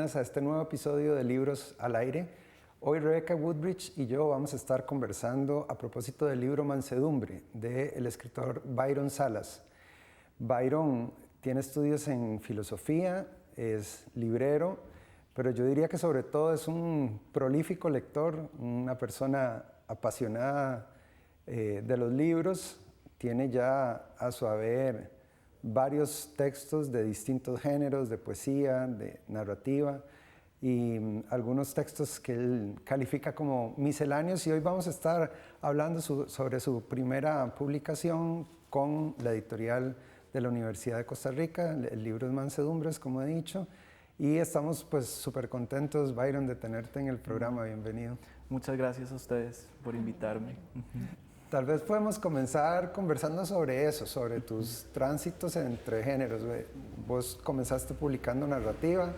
bienvenidas a este nuevo episodio de Libros al Aire. Hoy Rebecca Woodbridge y yo vamos a estar conversando a propósito del libro Mansedumbre del escritor Byron Salas. Byron tiene estudios en filosofía, es librero, pero yo diría que sobre todo es un prolífico lector, una persona apasionada de los libros. Tiene ya a su haber varios textos de distintos géneros, de poesía, de narrativa y algunos textos que él califica como misceláneos, y hoy vamos a estar hablando sobre su primera publicación con la editorial de la Universidad de Costa Rica. El libro es Mansedumbres, como he dicho, y estamos pues súper contentos, Byron, de tenerte en el programa. Bienvenido. Muchas gracias a ustedes por invitarme. Tal vez podemos comenzar conversando sobre eso, sobre tus tránsitos entre géneros. Vos comenzaste publicando narrativa,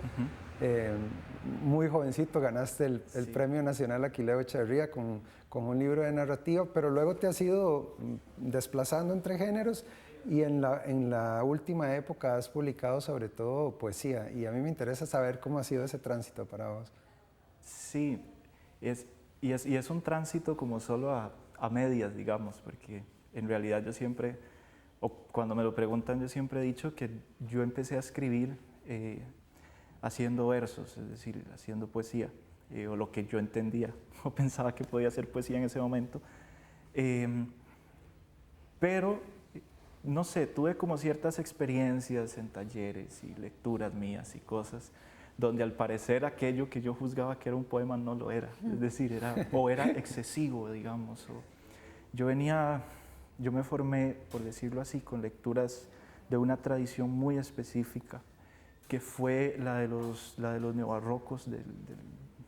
muy jovencito ganaste el Premio Nacional Aquileo Echeverría con un libro de narrativa, pero luego te has ido desplazando entre géneros y en la última época has publicado sobre todo poesía, y a mí me interesa saber cómo ha sido ese tránsito para vos. Sí, es un tránsito como solo a medias, digamos, porque en realidad yo siempre, o cuando me lo preguntan, yo siempre he dicho que yo empecé a escribir haciendo versos, es decir, haciendo poesía, o lo que yo entendía o pensaba que podía ser poesía en ese momento. Pero, no sé, tuve como ciertas experiencias en talleres y lecturas mías y cosas donde al parecer aquello que yo juzgaba que era un poema no lo era, es decir, era excesivo, digamos. Yo me formé, por decirlo así, con lecturas de una tradición muy específica, que fue la de los neobarrocos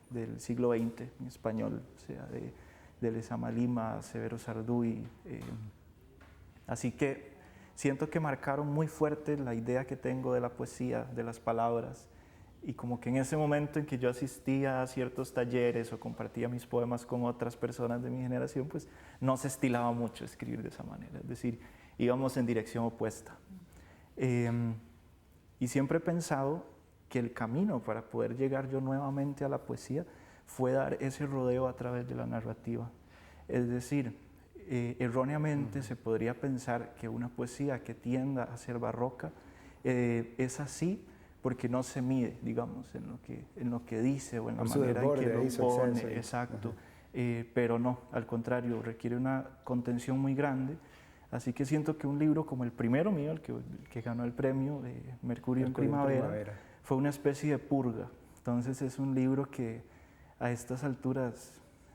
del siglo XX en español, o sea, de Lezama Lima, Severo Sarduy. Así que siento que marcaron muy fuerte la idea que tengo de la poesía, de las palabras, y como que en ese momento en que yo asistía a ciertos talleres o compartía mis poemas con otras personas de mi generación, pues no se estilaba mucho escribir de esa manera, es decir, íbamos en dirección opuesta. Y siempre he pensado que el camino para poder llegar yo nuevamente a la poesía fue dar ese rodeo a través de la narrativa. Es decir, erróneamente se podría pensar que una poesía que tienda a ser barroca es así porque no se mide, digamos, en lo que dice o en la manera en que lo pone. Exacto. Pero no, al contrario, requiere una contención muy grande. Así que siento que un libro como el primero mío, el que ganó el premio de Mercurio en Primavera, fue una especie de purga. Entonces es un libro que a estas alturas,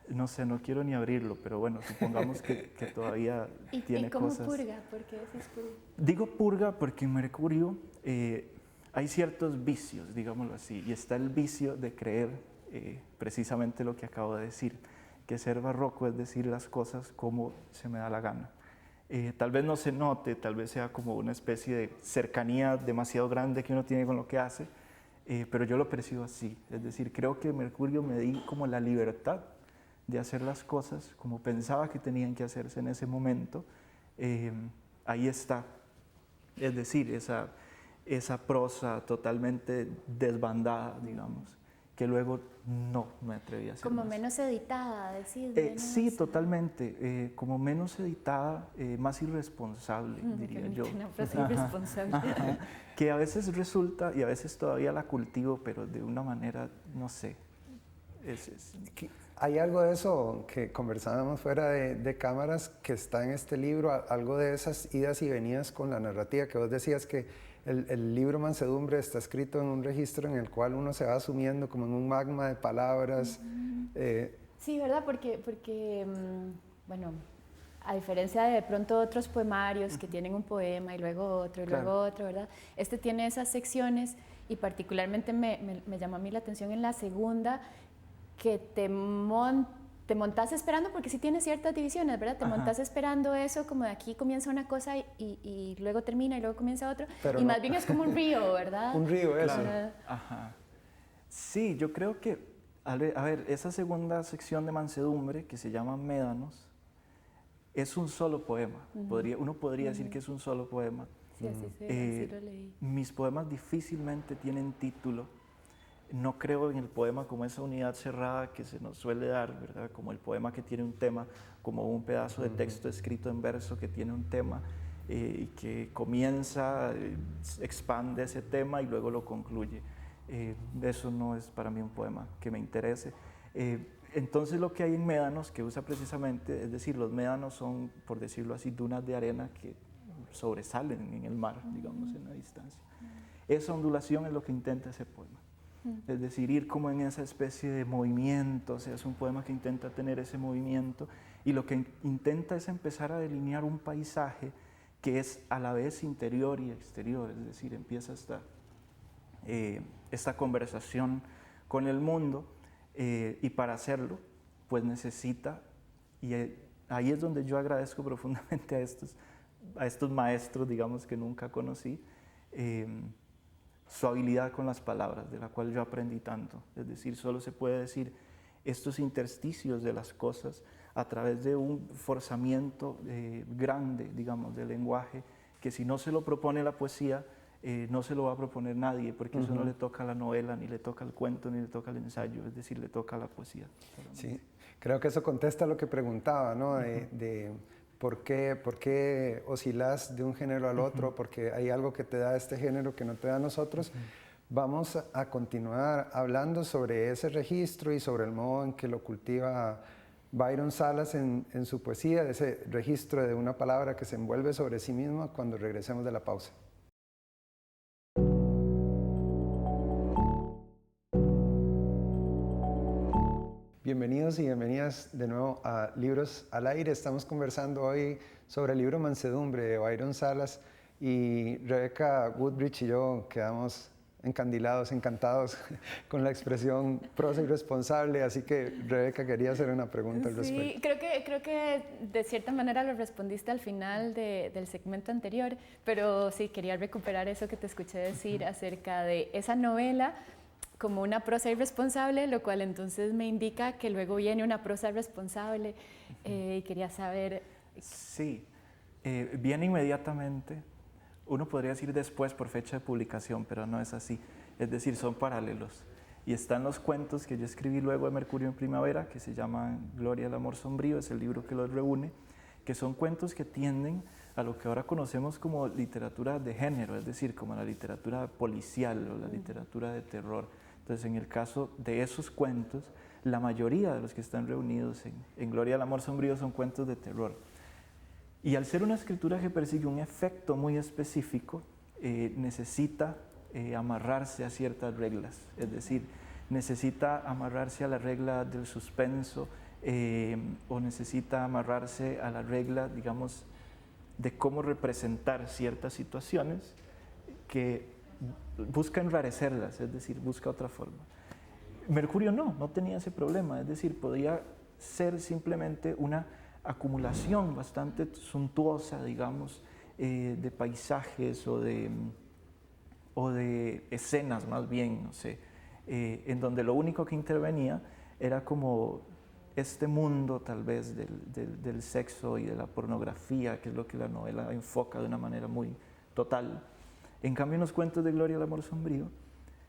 no sé, no quiero ni abrirlo, pero bueno, supongamos que todavía tiene cosas. ¿Y cómo purga? ¿Por qué decís purga? Digo purga porque en Mercurio hay ciertos vicios, digámoslo así, y está el vicio de creer precisamente lo que acabo de decir, que ser barroco es decir las cosas como se me da la gana. Tal vez no se note, tal vez sea como una especie de cercanía demasiado grande que uno tiene con lo que hace, pero yo lo percibo así, es decir, creo que Mercurio me di como la libertad de hacer las cosas como pensaba que tenían que hacerse en ese momento. Ahí está, es decir, esa prosa totalmente desbandada, digamos, que luego no me atreví a hacer como más. Menos editada, decís. Sí, totalmente, como menos editada, más irresponsable, diría yo. Una frase irresponsable. Que a veces resulta, y a veces todavía la cultivo, pero de una manera, no sé. Hay algo de eso que conversábamos fuera de cámaras que está en este libro, algo de esas idas y venidas con la narrativa, que vos decías que el libro Mansedumbre está escrito en un registro en el cual uno se va asumiendo como en un magma de palabras. Sí, ¿verdad? Porque bueno, a diferencia de pronto otros poemarios que tienen un poema y luego otro y luego otro, ¿verdad? Este tiene esas secciones, y particularmente me llamó a mí la atención en la segunda, que te montás esperando, porque sí tiene ciertas divisiones, ¿verdad? Te montás esperando eso, como de aquí comienza una cosa y luego termina y luego comienza otra. Pero más bien es como un río, ¿verdad? Un río, eso. Claro. Ajá. Sí, yo creo que, a ver, esa segunda sección de Mansedumbre, que se llama Médanos, es un solo poema. Uno podría decir que es un solo poema. Sí, así lo leí. Mis poemas difícilmente tienen título. No creo en el poema como esa unidad cerrada que se nos suele dar, ¿verdad? Como el poema que tiene un tema, como un pedazo de texto escrito en verso que tiene un tema y que comienza, expande ese tema y luego lo concluye. Eso no es para mí un poema que me interese. Entonces lo que hay en médanos que usa precisamente, es decir, los médanos son, por decirlo así, dunas de arena que sobresalen en el mar, digamos, en la distancia. Esa ondulación es lo que intenta ese poema. Es decir, ir como en esa especie de movimiento, o sea, es un poema que intenta tener ese movimiento y lo que intenta es empezar a delinear un paisaje que es a la vez interior y exterior, es decir, empieza esta conversación con el mundo y para hacerlo, pues necesita, y ahí es donde yo agradezco profundamente a estos maestros, digamos, que nunca conocí, su habilidad con las palabras, de la cual yo aprendí tanto. Es decir, solo se puede decir estos intersticios de las cosas a través de un forzamiento grande, digamos, del lenguaje, que si no se lo propone la poesía, no se lo va a proponer nadie, porque eso no le toca a la novela, ni le toca al cuento, ni le toca al ensayo, es decir, le toca a la poesía. Sí, creo que eso contesta lo que preguntaba, ¿no? De ¿por qué oscilas de un género al otro? Porque hay algo que te da este género que no te da a nosotros. Vamos a continuar hablando sobre ese registro y sobre el modo en que lo cultiva Byron Salas en su poesía, ese registro de una palabra que se envuelve sobre sí misma cuando regresemos de la pausa. Bienvenidos y bienvenidas de nuevo a Libros al Aire. Estamos conversando hoy sobre el libro Mansedumbre de Byron Salas y Rebecca Woodbridge y yo quedamos encandilados, encantados con la expresión prosa irresponsable, así que Rebecca quería hacer una pregunta al respecto. Sí, creo que de cierta manera lo respondiste al final del segmento anterior, pero sí, quería recuperar eso que te escuché decir acerca de esa novela como una prosa irresponsable, lo cual entonces me indica que luego viene una prosa responsable y quería saber... Sí, viene inmediatamente. Uno podría decir después por fecha de publicación, pero no es así. Es decir, son paralelos. Y están los cuentos que yo escribí luego de Mercurio en Primavera, que se llaman Gloria al amor sombrío, es el libro que los reúne, que son cuentos que tienden a lo que ahora conocemos como literatura de género, es decir, como la literatura policial o la literatura de terror. Entonces, en el caso de esos cuentos, la mayoría de los que están reunidos en Gloria al amor sombrío son cuentos de terror. Y al ser una escritura que persigue un efecto muy específico, necesita amarrarse a ciertas reglas, es decir, necesita amarrarse a la regla del suspenso o necesita amarrarse a la regla, digamos, de cómo representar ciertas situaciones que busca enrarecerlas, es decir, busca otra forma. Mercurio no tenía ese problema, es decir, podía ser simplemente una acumulación bastante suntuosa, digamos, de paisajes o de escenas más bien, no sé, en donde lo único que intervenía era como este mundo tal vez del sexo y de la pornografía, que es lo que la novela enfoca de una manera muy total. En cambio, en los cuentos de Gloria al amor sombrío,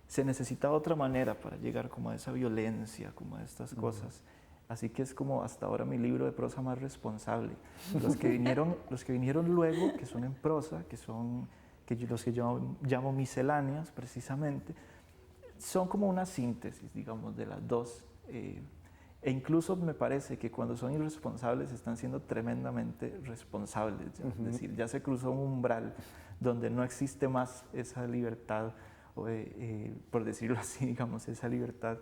se necesitaba otra manera para llegar como a esa violencia, como a estas cosas. Así que es como hasta ahora mi libro de prosa más responsable. Los que vinieron luego, que son en prosa, los que yo llamo misceláneas precisamente, son como una síntesis, digamos, de las dos. E incluso me parece que cuando son irresponsables están siendo tremendamente responsables. Es decir, ya se cruzó un umbral donde no existe más esa libertad, por decirlo así, digamos, esa libertad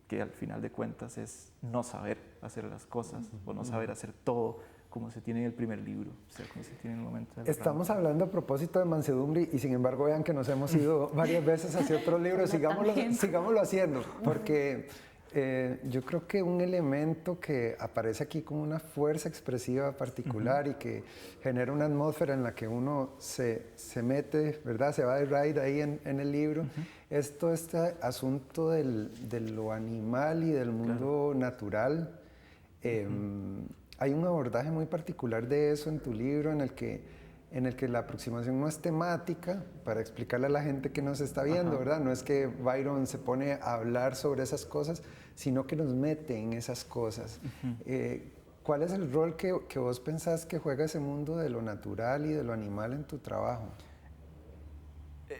que al final de cuentas es no saber hacer las cosas o no saber hacer todo como se tiene en el primer libro, o sea, como se tiene en el momento del Estamos hablando a propósito de mansedumbre y sin embargo vean que nos hemos ido varias veces hacia otros libros, sigámoslo haciendo, porque yo creo que un elemento que aparece aquí como una fuerza expresiva particular y que genera una atmósfera en la que uno se mete, ¿verdad? Se va de raid ahí en el libro, es todo este asunto de lo animal y del mundo natural. Hay un abordaje muy particular de eso en tu libro en el que en el que la aproximación no es temática para explicarle a la gente que nos está viendo, ¿verdad? No es que Byron se pone a hablar sobre esas cosas, sino que nos mete en esas cosas. ¿Cuál es el rol que vos pensás que juega ese mundo de lo natural y de lo animal en tu trabajo?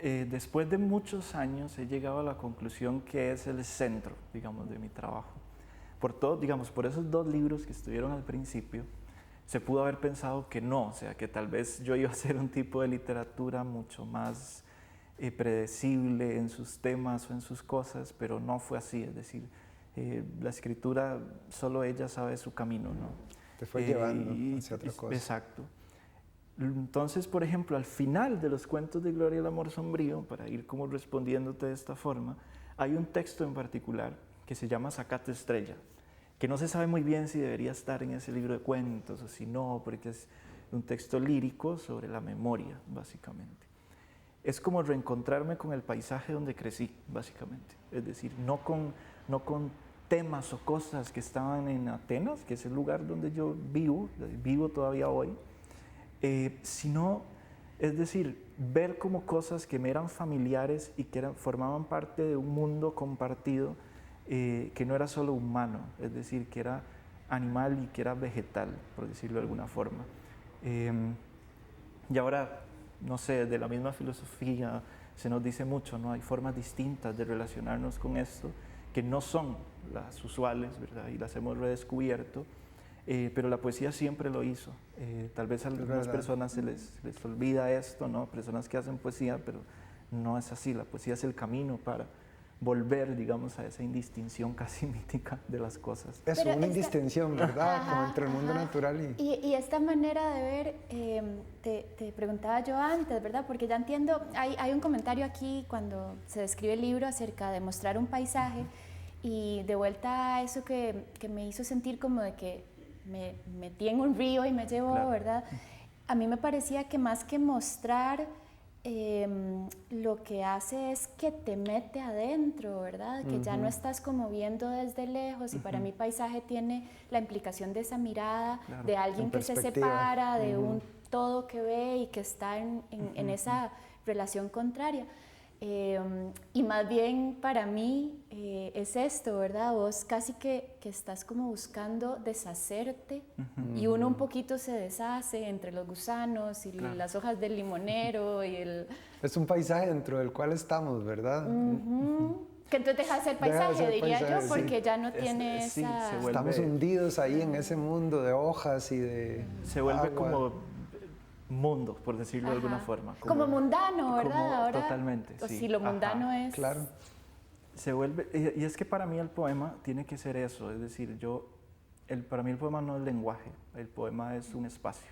Después de muchos años he llegado a la conclusión que es el centro, digamos, de mi trabajo. Por todo, digamos, por esos 2 libros que estuvieron al principio, se pudo haber pensado que no, o sea, que tal vez yo iba a hacer un tipo de literatura mucho más predecible en sus temas o en sus cosas, pero no fue así, es decir, la escritura solo ella sabe su camino, ¿no? Te fue llevando hacia otra cosa. Exacto. Entonces, por ejemplo, al final de los cuentos de Gloria el amor sombrío, para ir como respondiéndote de esta forma, hay un texto en particular que se llama Zacate Estrella, que no se sabe muy bien si debería estar en ese libro de cuentos o si no, porque es un texto lírico sobre la memoria, básicamente. Es como reencontrarme con el paisaje donde crecí, básicamente. Es decir, no con temas o cosas que estaban en Atenas, que es el lugar donde yo vivo todavía hoy, sino, es decir, ver como cosas que me eran familiares y que formaban parte de un mundo compartido, que no era solo humano, es decir, que era animal y que era vegetal, por decirlo de alguna forma. Y ahora, no sé, de la misma filosofía se nos dice mucho, ¿no? Hay formas distintas de relacionarnos con esto que no son las usuales, ¿verdad? Y las hemos redescubierto, pero la poesía siempre lo hizo. Tal vez a algunas personas se les olvida esto, ¿no? Personas que hacen poesía, pero no es así. La poesía es el camino para volver, digamos, a esa indistinción casi mítica de las cosas. Es una indistinción, ¿verdad? Como entre el mundo natural y esta manera de ver, te preguntaba yo antes, ¿verdad? Porque ya entiendo, hay un comentario aquí cuando se describe el libro acerca de mostrar un paisaje y de vuelta a eso que me hizo sentir como de que me metí en un río y me llevó, claro, ¿verdad? A mí me parecía que más que mostrar, lo que hace es que te mete adentro, ¿verdad? Que ya no estás como viendo desde lejos y para mí paisaje tiene la implicación de esa mirada, claro, de alguien que se separa, de un todo que ve y que está en esa relación contraria. Y más bien para mí es esto, ¿verdad? Vos casi que estás como buscando deshacerte y uno un poquito se deshace entre los gusanos y claro, las hojas del limonero y el... Es un paisaje dentro del cual estamos, ¿verdad? Que entonces deja de ser paisaje, diría yo, porque sí, ya no tiene esa... Sí, estamos hundidos ahí en ese mundo de hojas y de se vuelve agua, como mundo, por decirlo de alguna forma. Como mundano, ¿verdad? Como, ahora, totalmente, o sí. Si lo mundano es... Claro. Se vuelve, y es que para mí el poema tiene que ser eso, es decir, para mí el poema no es lenguaje, el poema es un espacio,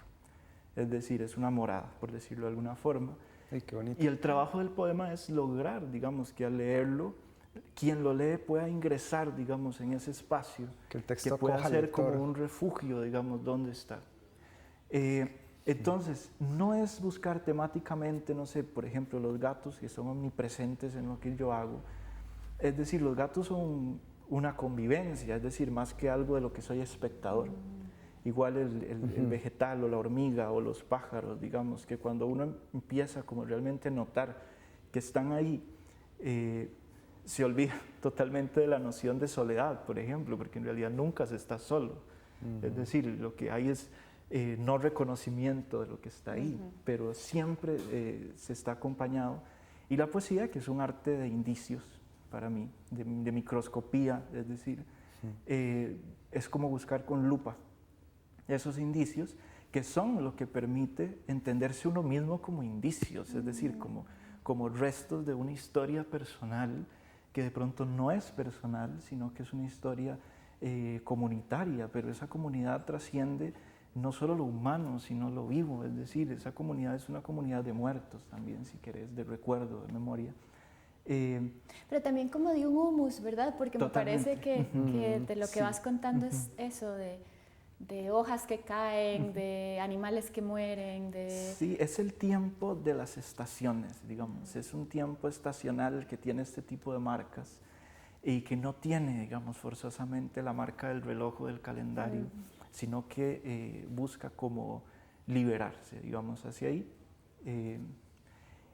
es decir, es una morada, por decirlo de alguna forma. Ay, qué bonito. Y el trabajo del poema es lograr, digamos, que al leerlo, quien lo lee pueda ingresar, digamos, en ese espacio, que el texto pueda ser como un refugio, digamos, donde está. Entonces, no es buscar temáticamente, no sé, por ejemplo, los gatos que son omnipresentes en lo que yo hago. Es decir, los gatos son una convivencia, es decir, más que algo de lo que soy espectador. Igual el vegetal o la hormiga o los pájaros, digamos, que cuando uno empieza como realmente a notar que están ahí, se olvida totalmente de la noción de soledad, por ejemplo, porque en realidad nunca se está solo. Es decir, lo que hay es no reconocimiento de lo que está ahí, pero siempre se está acompañado. Y la poesía, que es un arte de indicios para mí, de microscopía, es decir, es como buscar con lupa esos indicios que son lo que permite entenderse uno mismo como indicios, es decir, como restos de una historia personal que de pronto no es personal, sino que es una historia comunitaria, pero esa comunidad trasciende no solo lo humano, sino lo vivo, es decir, esa comunidad es una comunidad de muertos también, si querés, de recuerdo, de memoria. Pero también como de un humus, ¿verdad? Porque totalmente. Me parece que de lo que vas contando es eso, de hojas que caen, de animales que mueren, de... Sí, es el tiempo de las estaciones, digamos, es un tiempo estacional que tiene este tipo de marcas y que no tiene, digamos, forzosamente la marca del reloj o del calendario, sino que busca como liberarse, digamos, hacia ahí.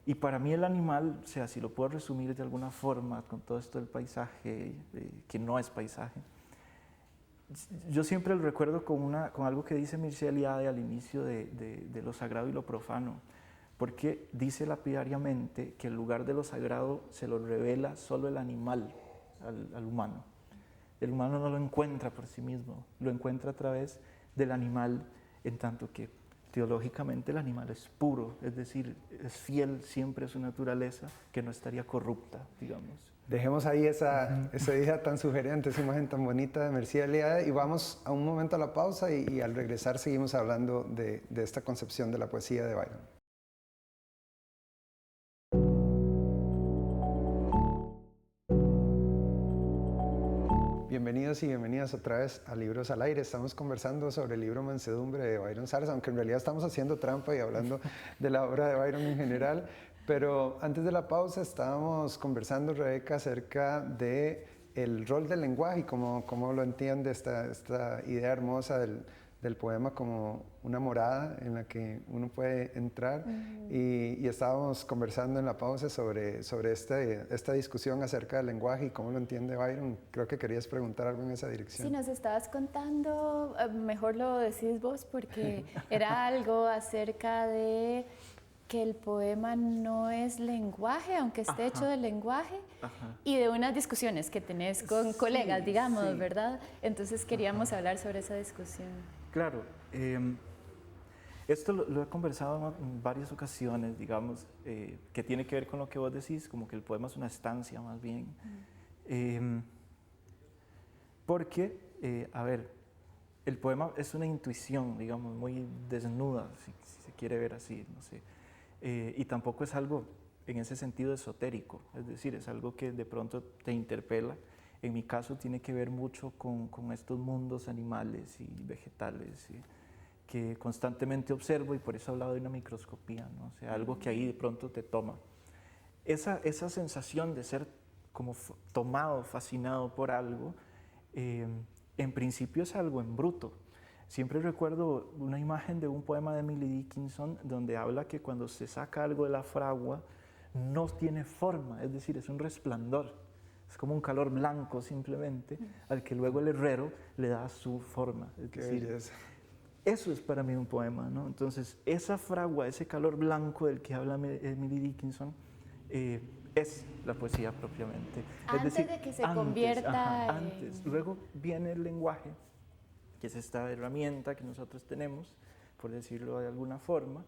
Y para mí el animal, o sea, si lo puedo resumir de alguna forma con todo esto del paisaje, que no es paisaje, yo siempre lo recuerdo con algo que dice Mircea Eliade al inicio de lo sagrado y lo profano, porque dice lapidariamente que el lugar de lo sagrado se lo revela solo el animal al humano. El humano no lo encuentra por sí mismo, lo encuentra a través del animal, en tanto que teológicamente el animal es puro, es decir, es fiel siempre a su naturaleza, que no estaría corrupta, digamos. Dejemos ahí esa idea tan sugerente, esa imagen tan bonita de Mircea Eliade y vamos a un momento a la pausa y al regresar seguimos hablando de esta concepción de la poesía de Byron. Bienvenidos y bienvenidas otra vez a Libros al Aire. Estamos conversando sobre el libro Mansedumbre de Byron Salas, aunque en realidad estamos haciendo trampa y hablando de la obra de Byron en general. Pero antes de la pausa estábamos conversando, Rebeca, acerca de el rol del lenguaje y cómo lo entiende esta idea hermosa del poema como una morada en la que uno puede entrar. Y estábamos conversando en la pausa sobre esta discusión acerca del lenguaje y cómo lo entiende Byron. Creo que querías preguntar algo en esa dirección. Sí, nos estabas contando, mejor lo decís vos, porque era algo acerca de que el poema no es lenguaje, aunque esté hecho de lenguaje, y de unas discusiones que tenés con colegas, digamos, ¿verdad? Entonces queríamos hablar sobre esa discusión. Claro, esto lo he conversado en varias ocasiones, digamos, que tiene que ver con lo que vos decís, como que el poema es una estancia más bien. Porque, a ver, el poema es una intuición, digamos, muy desnuda, si se quiere ver así, no sé. Y tampoco es algo en ese sentido esotérico, es decir, es algo que de pronto te interpela. En mi caso tiene que ver mucho con estos mundos animales y vegetales que constantemente observo y por eso he hablado de una microscopía, ¿no? O sea, algo que ahí de pronto te toma. Esa sensación de ser como tomado, fascinado por algo, en principio es algo en bruto. Siempre recuerdo una imagen de un poema de Emily Dickinson donde habla que cuando se saca algo de la fragua no tiene forma, es decir, es un resplandor. Es como un calor blanco simplemente, al que luego el herrero le da su forma. Es decir, eso es para mí un poema, ¿no? Entonces, esa fragua, ese calor blanco del que habla Emily Dickinson, es la poesía propiamente. Antes es decir, de que se convierta en... Antes. Luego viene el lenguaje, que es esta herramienta que nosotros tenemos, por decirlo de alguna forma,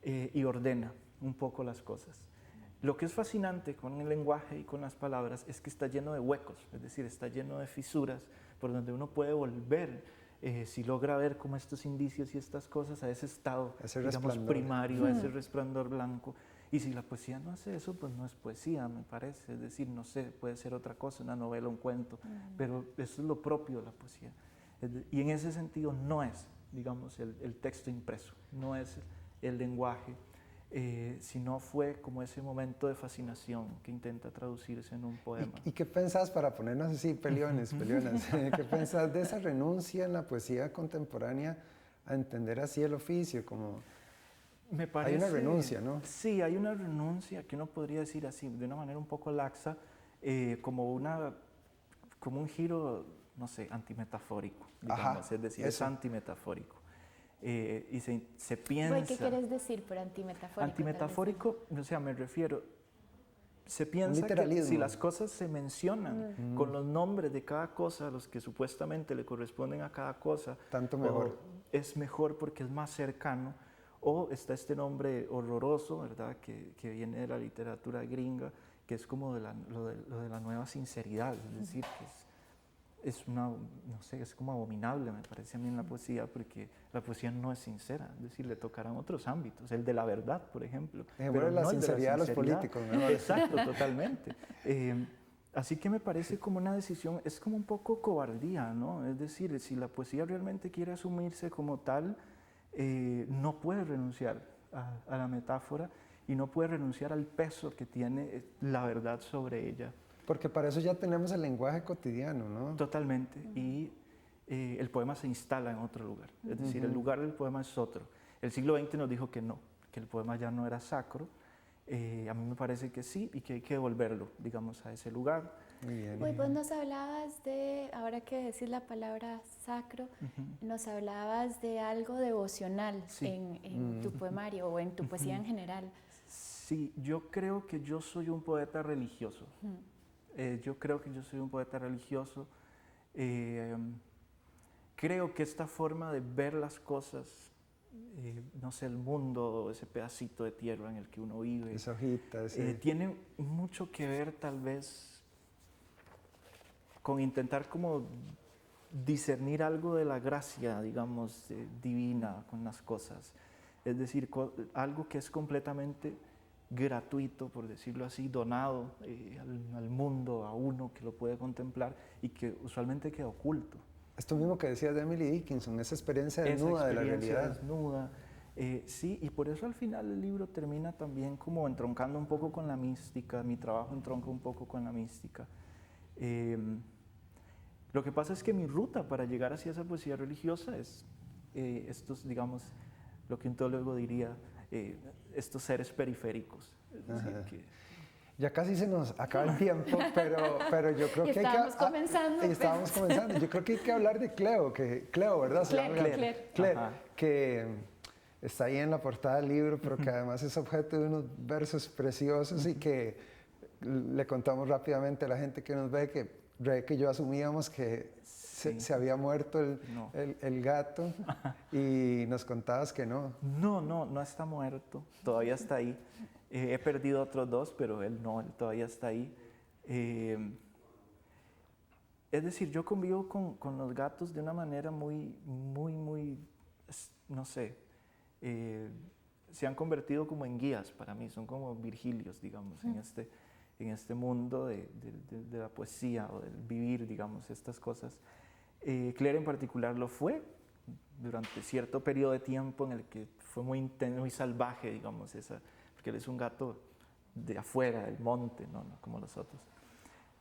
y ordena un poco las cosas. Lo que es fascinante con el lenguaje y con las palabras es que está lleno de huecos, es decir, está lleno de fisuras por donde uno puede volver, si logra ver como estos indicios y estas cosas, a ese estado, digamos, primario, a ese resplandor blanco. Y si la poesía no hace eso, pues no es poesía, me parece. Es decir, no sé, puede ser otra cosa, una novela, un cuento, pero eso es lo propio de la poesía. Y en ese sentido no es, digamos, el texto impreso, no es el lenguaje, sino fue como ese momento de fascinación que intenta traducirse en un poema. ¿Y qué pensás, para ponernos así, peleonas, qué pensás de esa renuncia en la poesía contemporánea a entender así el oficio? Como me parece, hay una renuncia, ¿no? Sí, hay una renuncia que uno podría decir así, de una manera un poco laxa, como un giro, no sé, antimetafórico, digamos, es decir, es antimetafórico. Y se piensa... ¿Qué quieres decir por antimetafórico? Antimetafórico, o sea, me refiero, se piensa que si las cosas se mencionan con los nombres de cada cosa, los que supuestamente le corresponden a cada cosa, tanto mejor. Es mejor porque es más cercano, o está este nombre horroroso, ¿verdad?, que viene de la literatura gringa, que es como lo de la nueva sinceridad, es decir, que es no sé, es como abominable, me parece a mí en la poesía, porque la poesía no es sincera, es decir, le tocarán otros ámbitos, el de la verdad, por ejemplo. Pero la sinceridad de los políticos, ¿no? Exacto, totalmente. Así que me parece como una decisión, es como un poco cobardía, ¿no? Es decir, si la poesía realmente quiere asumirse como tal, no puede renunciar a la metáfora y no puede renunciar al peso que tiene la verdad sobre ella. Porque para eso ya tenemos el lenguaje cotidiano, ¿no? Totalmente. Y el poema se instala en otro lugar. Es decir, el lugar del poema es otro. El siglo XX nos dijo que no, que el poema ya no era sacro. A mí me parece que sí y que hay que devolverlo, digamos, a ese lugar. Muy bien. Uy, vos nos hablabas de, ahora que decís la palabra sacro, nos hablabas de algo devocional Sí. en tu poemario o en tu poesía en general. Sí, yo creo que yo soy un poeta religioso. Yo creo que yo soy un poeta religioso. Creo que esta forma de ver las cosas, no sé, el mundo, ese pedacito de tierra en el que uno vive, Esa hojita, tiene mucho que ver tal vez con intentar como discernir algo de la gracia, digamos, divina con las cosas. Es decir, algo que es completamente gratuito, por decirlo así, donado al mundo, a uno que lo puede contemplar y que usualmente queda oculto. Esto mismo que decías de Emily Dickinson, esa experiencia desnuda de la realidad. Desnuda, sí, y por eso al final el libro termina también como entroncando un poco con la mística, mi trabajo entronca un poco con la mística. Lo que pasa es que mi ruta para llegar hacia esa poesía religiosa es estos, digamos, lo que un teólogo diría, estos seres periféricos. Es decir, que ya casi se nos acaba el tiempo, pero yo creo que hay que... Estábamos comenzando. Estábamos comenzando. Yo creo que hay que hablar de Cleo, ¿verdad? Claire. Que está ahí en la portada del libro, pero que además es objeto de unos versos preciosos y que le contamos rápidamente a la gente que nos ve que Rebeca y yo asumíamos que se había muerto el gato y nos contabas que no. No está muerto, todavía está ahí. He perdido otros dos, pero él todavía está ahí. Es decir, yo convivo con los gatos de una manera muy, no sé, se han convertido como en guías para mí, son como Virgilios, digamos, en este mundo de la poesía o del vivir, digamos, estas cosas. Claire en particular lo fue durante cierto periodo de tiempo en el que fue muy intenso, muy salvaje, digamos, porque él es un gato de afuera, del monte, no como los otros.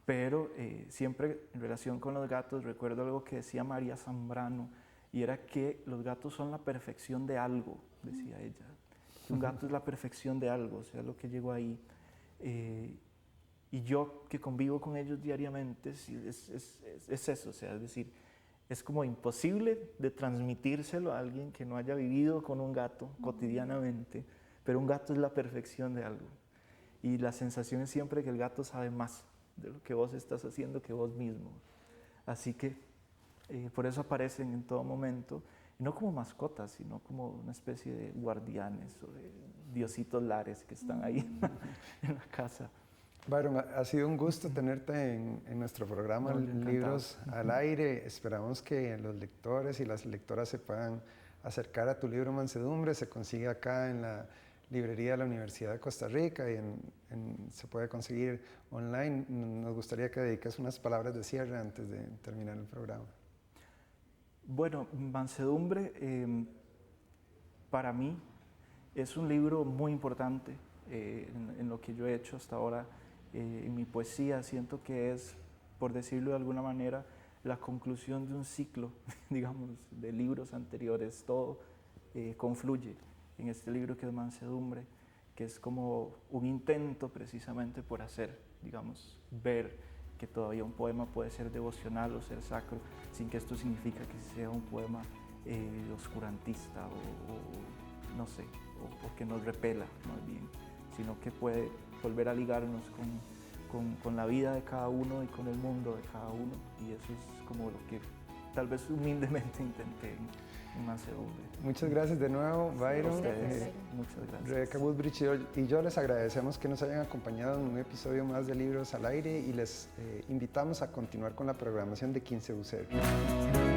Pero siempre en relación con los gatos recuerdo algo que decía María Zambrano, y era que los gatos son la perfección de algo, decía ella. Un gato es la perfección de algo, o sea, lo que llegó ahí. Y yo que convivo con ellos diariamente, es eso, o sea, es decir, es como imposible de transmitírselo a alguien que no haya vivido con un gato cotidianamente, pero un gato es la perfección de algo. Y la sensación es siempre que el gato sabe más de lo que vos estás haciendo que vos mismo. Así que por eso aparecen en todo momento, y no como mascotas, sino como una especie de guardianes o de diositos lares que están ahí en la casa. Byron, ha sido un gusto tenerte en nuestro programa Libros al Aire. Esperamos que los lectores y las lectoras se puedan acercar a tu libro Mansedumbre. Se consigue acá en la librería de la Universidad de Costa Rica y se puede conseguir online. Nos gustaría que dediques unas palabras de cierre antes de terminar el programa. Bueno, Mansedumbre para mí es un libro muy importante en lo que yo he hecho hasta ahora. En mi poesía siento que es, por decirlo de alguna manera, la conclusión de un ciclo, digamos, de libros anteriores. Todo confluye en este libro que es Mansedumbre, que es como un intento precisamente por hacer, digamos, ver que todavía un poema puede ser devocional o ser sacro, sin que esto significa que sea un poema oscurantista o no sé, o que nos repela más bien, sino que puede volver a ligarnos con la vida de cada uno y con el mundo de cada uno, y eso es como lo que tal vez humildemente intenté en Mansedumbre. Muchas gracias de nuevo, Byron. Muchas gracias. Rebeca Woodbridge y yo les agradecemos que nos hayan acompañado en un episodio más de Libros al Aire y les invitamos a continuar con la programación de 15 UCR.